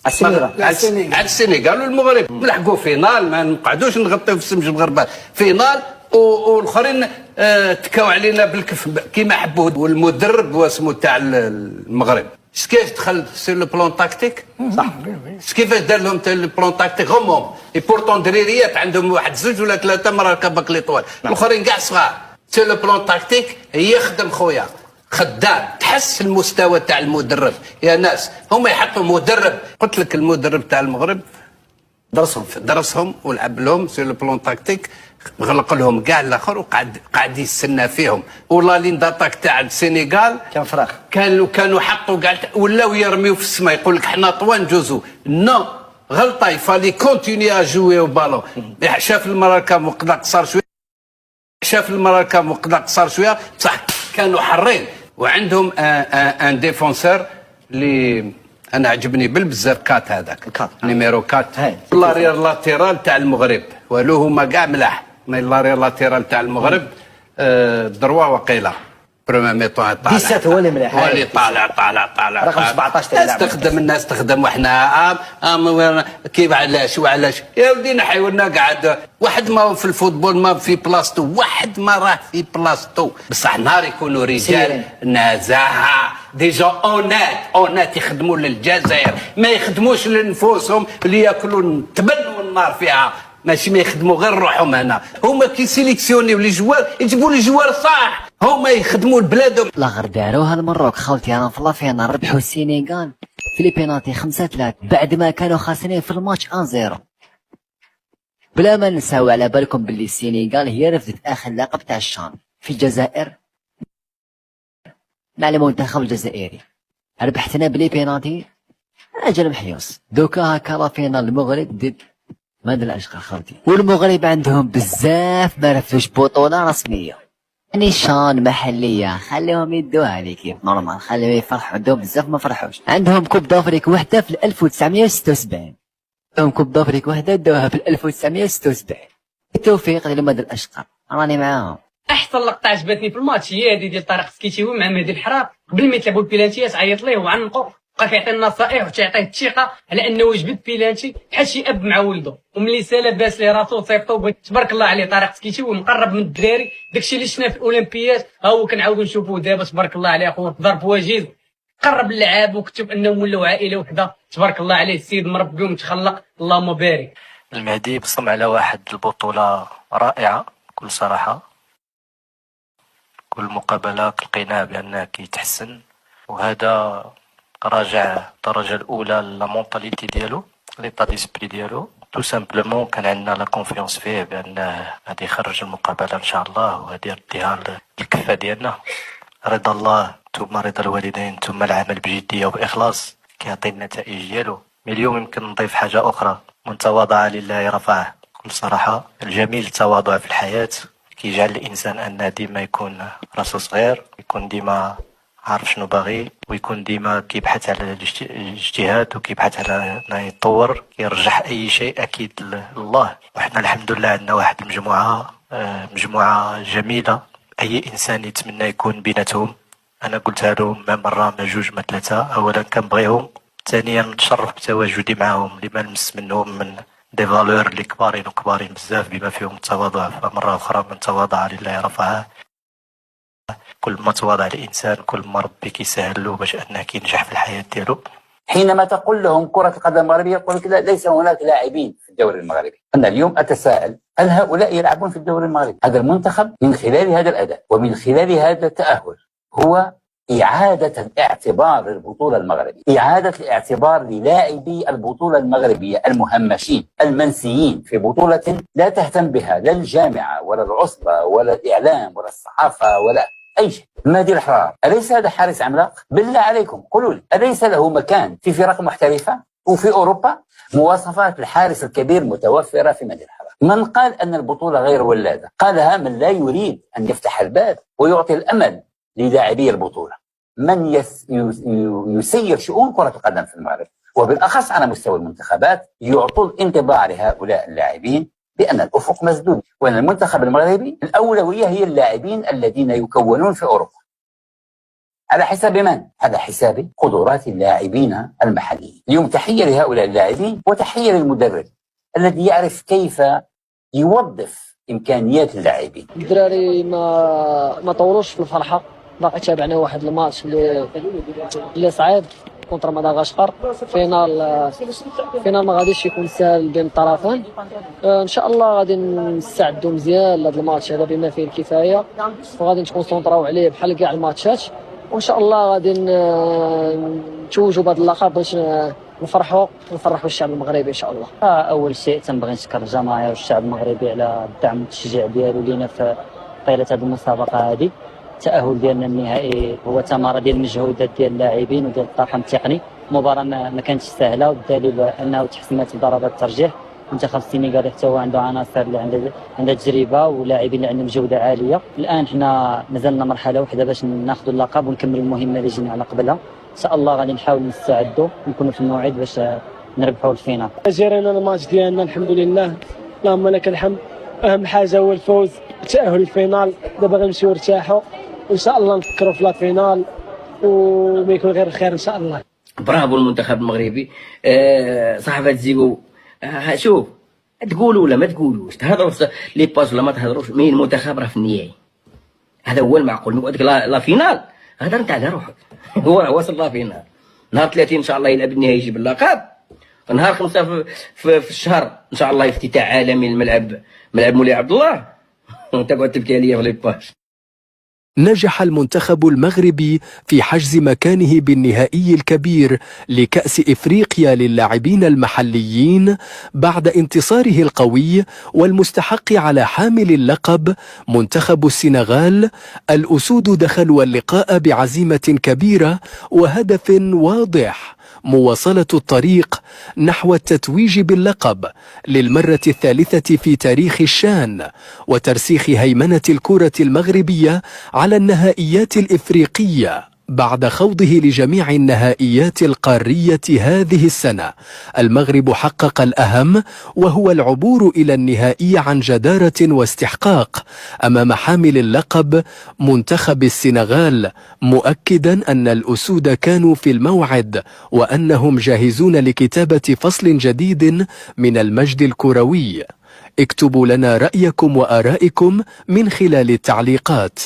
على السنغال والمغرب نلحقوا فينال، ما نقعدوش نغطيو في السمج الغربال فينال، والاخرين تكاو علينا بالكف كيما حبوا. والمدرب واسمو تاع المغرب كيفاش دخل سي لو بلون تاكتيك صح، كيفاش دار لهم لو بلون تاكتيك هم اي بورتون دريريات عندهم واحد زوج ولا ثلاثه مركبك ليطوال، الاخرين كاع صغار. سي لو بلون تاكتيك يخدم خويا، خدام، تحس المستوى تاع المدرب يا ناس. هما يحطوا مدرب، قلت لك المدرب تاع المغرب درسهم ولعب لهم سي لو بلون تاكتيك، غلق لهم كاع الاخر وقعد يستنى فيهم. ولا لين داتاك تاع السنغال كان فراغ، كانوا حطوا كاع ولاو يرميو في السماء، يقول لك حنا طوان جوزو نو غلطه، يفالي كونتيني ا جوي او بالون. شاف المراكم وقدا قصر شويه، شاف المراكم وقدا قصر شويه بصح كانوا حرين. وعندهم ان ديفونسور اللي انا عجبني بالبزاف، كات هذاك نيميرو كات لارير لاتيرال تاع المغرب، والو هما كاع ملاح. مي لارير لاتيرال تاع المغرب دروا وقيله برومي ميطون طالع 17 هو اللي مليح، هو اللي طالع رقم 17 تاع استخدم الناس استخدم. وحنا كيف علاش وعلاش يا ودي نحيونا قاعد واحد ما في الفوتبول ما في بلاصتو، واحد ما راه في بلاصتو. بصح نهار يكونوا رجال نزاهه ديجا اونات يخدموا للجزائر، ما يخدموش لنفوسهم اللي ياكلوا التبن والنار فيها، ماشي ما يخدموا غير روحهم. هنا هما كي سيليكسيونيو لي جوار يجيبوا لي جوار صح، هما يخدموا لبلادهم. لا غير داروها المروك خاوتي، انا في لافينا ربحوا السينيغال في لي بينالتي 5-3 بعد ما كانوا خاسرين في الماتش 1-0. بلا ما نساو على بالكم باللي السينيغال هي رفدت اخر لقب تاع الشان في الجزائر مع المنتخب الجزائري، ربحتنا بلي بينالتي اجل محيوس. دوكا هكا لافينا المغرب ضد ماد الاشقر خاوتي، والمغرب عندهم بزاف ما رفدوش بطوله رسميه، يعني شان محليه خليهم يدوها لي كيف نورمال، خليهم يفرحوا. عندهم بزاف ما فرحوش، عندهم كوب دافريك وحده في 1976، عندهم كوب دافريك وحده داوها في 1976. التوفيق لماد الاشقر، راني معاهم. احسن لقطه عجبتني في الماتش هي هذه ديال طارق سكيتيوي مع مهدي الحرار، قبل ما يتلعبوا البيلانتيات عيط ليه وعنقو، بقى كيعطي النصائح وتعطيه الثقه على انه يجبد بيلانتي بحال شي اب مع ولده. وملي سالا باس ليه راسو وصيفطو، تبارك الله عليه طارق سكيتيوي مقرب من الدراري. داكشي اللي شفنا في الاولمبياد ها هو كنعاودو نشوفوه دابا، تبارك الله عليه اخويا ضرب وجيز، قرب اللعاب وكتب انهم ولاو عائله وحده، تبارك الله عليه السيد مربي ومتخلق، اللهم بارك. المهدي بصم على واحد البطولة رائعة بكل صراحة، كل مقابلة لقيناه بأنه كيتحسن، وهذا راجع الدرجة الأولى لامونتاليتي ديالو، ليطا ديسبري ديالو. تو سامبلومون كان عندنا لا كونفيونس فيه بأنه غادي يخرج المقابلة إن شاء الله، وغادي يرديها للكفة ديالنا. رضا الله ثم رضا الوالدين ثم العمل بجدية وبإخلاص كيعطي النتائج ديالو. اليوم يمكن نضيف حاجة أخرى، من تواضع لله رفعه. بكل صراحة الجميل التواضع في الحياة، كيجعل الإنسان أن ديما يكون راسو صغير، يكون ديما عارف شنو باغي، ويكون ديما كيبحث على الاجتهاد وكيبحث على انه يتطور، يرجح اي شيء اكيد لله. وحنا الحمد لله عندنا واحد مجموعه جميله، اي انسان يتمنى يكون بيناتهم. انا قلتها لهم ما مره ما جوج ما ثلاثه، اولا كنبغيهم، ثانيا نتشرف بتواجدي معهم لما نمس منهم من دي فالور اللي كبارين بزاف بما فيهم التواضع. فمره اخرى من تواضع لله رفعه. كل ما تواضع الإنسان كل ما ربي كيسهل له باش أنه كينجح في الحياة ديالو. حينما تقول لهم كرة القدم المغربية يقول لك لا، ليس هناك لاعبين في الدوري المغربي. أنا اليوم أتساءل، هل هؤلاء يلعبون في الدوري المغربي؟ هذا المنتخب من خلال هذا الأداء ومن خلال هذا التأهل هو إعادة الاعتبار للبطولة المغربية، إعادة الاعتبار للاعبي البطولة المغربية المهمشين المنسيين في بطولة لا تهتم بها لا الجامعة ولا العصبة ولا الإعلام ولا الصحافة ولا أي شيء. مهدي الحرار أليس هذا حارس عملاق؟ بالله عليكم قولوا لي، أليس له مكان في فرق محترفة وفي أوروبا؟ مواصفات الحارس الكبير متوفرة في مهدي الحرار. من قال أن البطولة غير ولادة؟ قالها من لا يريد أن يفتح الباب ويعطي الأمل للاعبي البطولة، من يسير شؤون كرة القدم في المغرب وبالأخص على مستوى المنتخبات، يعطوا الانطباع لهؤلاء اللاعبين بأن الأفق مسدود، وأن المنتخب المغربي الأولوية هي اللاعبين الذين يكونون في أوروبا. على حساب من؟ على حساب قدرات اللاعبين المحليين. اليوم تحية لهؤلاء اللاعبين وتحية للمدرب الذي يعرف كيف يوظف إمكانيات اللاعبين. الدراري ما طولوش في الفرحة، باقي تابعنا واحد الماتش اللي صعيب كونتر مدغشقر. فينال ما غاديش يكون سهل بين الطرفين. ان شاء الله غادي نستعدوا مزيان لهذا الماتش هذا بما فيه الكفايه، وغادي نكونسونطراو عليه بحال كاع الماتشات، وان شاء الله غادي نتوجوا بهذا اللقب باش نفرحوا الشعب المغربي ان شاء الله. اول شيء تنبغي نشكر الجماهير والشعب المغربي على الدعم والتشجيع ديالو لينا في طيله هذه المسابقه هذه. التاهل ديالنا النهائي هو ثمره ديال المجهودات ديال اللاعبين وديال الطاقم التقني. المباراه ما كانتش سهله، والدليل انه تحسمت بضربات الترجيح. المنتخب السنغالي حتى هو عنده عناصر اللي عندها تجربه ولاعبين اللي عندهم جوده عاليه. الان حنا مازلنا مرحله واحده باش ناخذوا اللقب ونكملوا المهمه اللي جينا على قبلها. ان شاء الله غادي نحاولوا نستعدوا ونكونوا في الموعد باش نربحوا الفينال. جرينا الماتش ديالنا الحمد لله، اللهم لك الحمد. اهم حاجه هو الفوز، التاهل للفينال. دابا غنمشيو نرتاحوا وان شاء الله نفكروا في لا فينال وما يكون غير الخير ان شاء الله. برافو المنتخب المغربي. صحافه زيكو، شوف تقولوا ولا ما تقولوش، تهضروا لي باج ولا ما تهضروش، مين المنتخب راه في النهائي، هذا هو المعقول. هذيك لا فينال هذا نتاع على روحك. هو راه واصل لا فينال. نهار 30 ان شاء الله يلعب النهائي يجيب اللقب. نهار 5 في الشهر ان شاء الله افتتاح عالمي الملعب، ملعب مولاي عبد الله. تقعد تبكي عليا في لي باج. نجح المنتخب المغربي في حجز مكانه بالنهائي الكبير لكأس إفريقيا للاعبين المحليين بعد انتصاره القوي والمستحق على حامل اللقب منتخب السنغال. الأسود دخلوا اللقاء بعزيمة كبيرة وهدف واضح: مواصلة الطريق نحو التتويج باللقب للمرة الثالثة في تاريخ الشان، وترسيخ هيمنة الكرة المغربية على النهائيات الإفريقية بعد خوضه لجميع النهائيات القارية هذه السنة. المغرب حقق الأهم، وهو العبور إلى النهائي عن جدارة واستحقاق أمام حامل اللقب منتخب السنغال، مؤكدا أن الأسود كانوا في الموعد وأنهم جاهزون لكتابة فصل جديد من المجد الكروي. اكتبوا لنا رأيكم وآرائكم من خلال التعليقات.